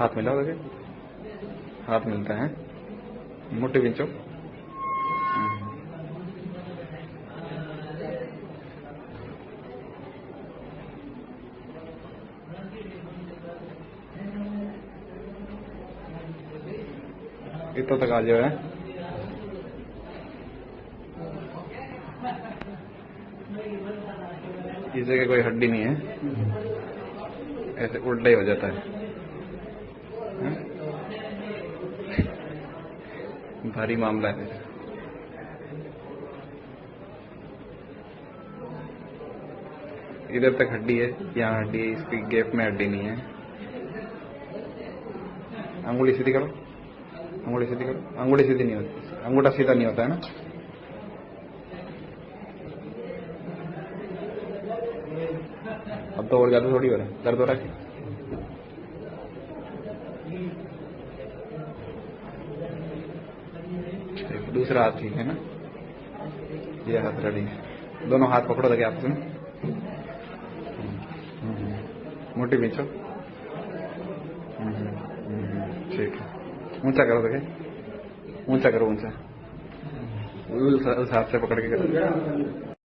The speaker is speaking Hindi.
हाथ मिलाओ, देखिए हाथ मिलता है, मुट्ठी बिंचो। इतना तक आ जाओ है। इस जगह कोई हड्डी नहीं है, ऐसे उल्टा ही हो जाता है। भारी मामला है। इधर तक हड्डी है, यहाँ हड्डी है, इसकी गैप में हड्डी नहीं है। अंगुली सीधी करो, अंगुली सीधी करो। अंगुली सीधी नहीं होती, अंगूठा सीधा नहीं होता है ना। अब तो और ज्यादा थोड़ी हो रहा है, दर्द हो रहा है। दूसरा हाथ ठीक है ना, ये हाथ रेडी। दोनों हाथ पकड़ो, लगे आपस में, मुट्ठी खींचो। ठीक है, ऊंचा करो, देखे ऊंचा करो, ऊंचा उस हाथ से पकड़ के करो।